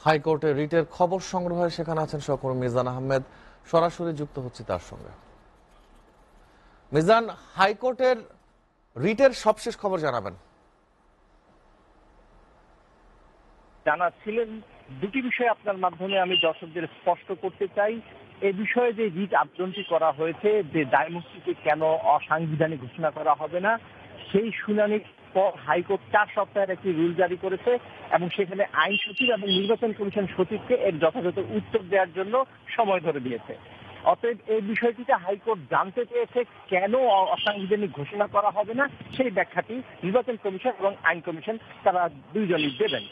হাইকোর্টে রিটের খবর সংগ্রহে সেখানে আছেন সহকর্মী মিজান আহমেদ, সরাসরি যুক্ত হচ্ছে তার সঙ্গে। মিজান, হাইকোর্টের রিটের সবশেষ খবর জানাবেন। জানাচ্ছিলেন দুটি বিষয় আপনার মাধ্যমে আমি দর্শকদের স্পষ্ট করতে চাই। এ বিষয়ে যে রিট আবেদনটি করা হয়েছে, যে দায়মুক্তিকে কেন অসাংবিধানিক ঘোষণা করা হবে না, সেই শুনানির পর হাইকোর্ট 4 সপ্তাহের একটি রুল জারি করেছে এবং সেখানে আইন সচিব এবং নির্বাচন কমিশন সচিবকে এর যথাযথ উত্তর দেওয়ার জন্য সময় ধরে দিয়েছে। অতএব এই বিষয়টিতে হাইকোর্ট জানতে চেয়েছে কেন অসাংবিধানিক ঘোষণা করা হবে না, সেই ব্যাখ্যাটি নির্বাচন কমিশন এবং আইন কমিশন তারা দুইজনই দেবেন।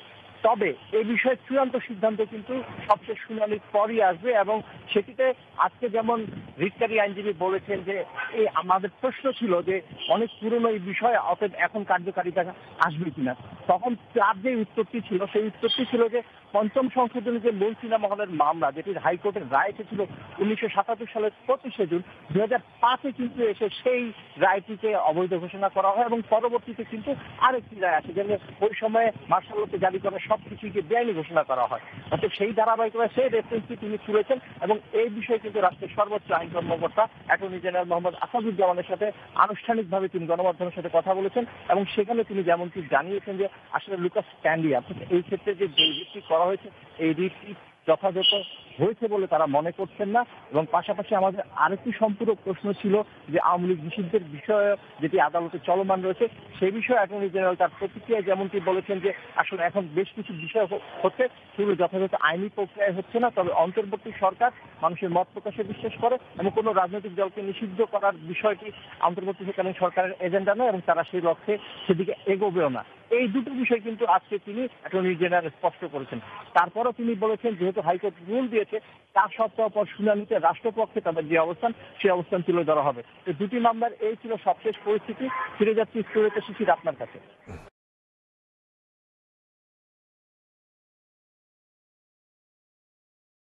তবে এই বিষয়ে চূড়ান্ত সিদ্ধান্ত কিন্তু সবশেষ শুনানির পরই আসবে এবং সেটিতে আজকে যেমন রিটকারী আইনজীবী বলেছেন যে এই আমাদের প্রশ্ন ছিল যে অনেক পুরনো এই বিষয়, অতএব এখন কার্যকারিতা আসবে কিনা। তখন তার যে উত্তরটি ছিল সেই উত্তরটি ছিল যে পঞ্চম সংশোধনী যে মূল সিনেমা হলের মামলা, যেটির হাইকোর্টের রায় এসেছিল 1977 সালের 25শে জুন, 2005-এ কিন্তু এসে সেই রায়টিকে অবৈধ ঘোষণা করা হয় এবং পরবর্তীতে কিন্তু আরেকটি রায় আসে, যেমন ওই সময়ে মার্শাল লতে জারি করা সবকিছুকে বেআইনি ঘোষণা করা হয়। অর্থাৎ সেই ধারাবাহিকতা, সেই রেফারেন্সটি তিনি তুলেছেন এবং এই বিষয়ে কিন্তু রাষ্ট্রের সর্বোচ্চ আইন কর্মকর্তা অ্যাটর্নি জেনারেল মোহাম্মদ আসাদুজ্জামানের সাথে আনুষ্ঠানিকভাবে তিনি গণমাধ্যমের সাথে কথা বলেছেন এবং সেখানে তিনি যেমনটি জানিয়েছেন যে আসলে লুকাস স্ট্যান্ডি এই ক্ষেত্রে যে রিটটি করা হয়েছে, এই রিটটি যথাযথ হয়েছে বলে তারা মনে করছেন না। এবং পাশাপাশি আমাদের আরেকটি সম্পূরক প্রশ্ন ছিল যে আওয়ামী লীগ নিষিদ্ধের বিষয়ে যেটি আদালতে চলমান রয়েছে, সেই বিষয়ে অ্যাটর্নি জেনারেল তার প্রতিক্রিয়ায় যেমনটি বলেছেন যে আসলে এখন বেশ কিছু বিষয় হচ্ছে, সেগুলো যথাযথ আইনি প্রক্রিয়ায় হচ্ছে না। তবে অন্তর্বর্তী সরকার মানুষের মত প্রকাশে বিশ্বাস করে এবং কোনো রাজনৈতিক দলকে নিষিদ্ধ করার বিষয়টি অন্তর্বর্তীকালীন সরকারের এজেন্ডা নয় এবং তারা সেই লক্ষ্যে সেদিকে এগোবেও না। এই দুটো বিষয় কিন্তু আজকে তিনি অ্যাটর্নি জেনারেল স্পষ্ট করেছেন। তারপরও তিনি বলেছেন যেহেতু হাইকোর্ট রুল দিয়েছে, 4 সপ্তাহ পর শুনানিতে রাষ্ট্রপক্ষে তাদের যে অবস্থান, সেই অবস্থান তুলে ধরা হবে। এই দুটি মামলার এই ছিল সবশেষ পরিস্থিতি। ফিরে যাচ্ছি স্টুডিওতে শিশির আপনার কাছে।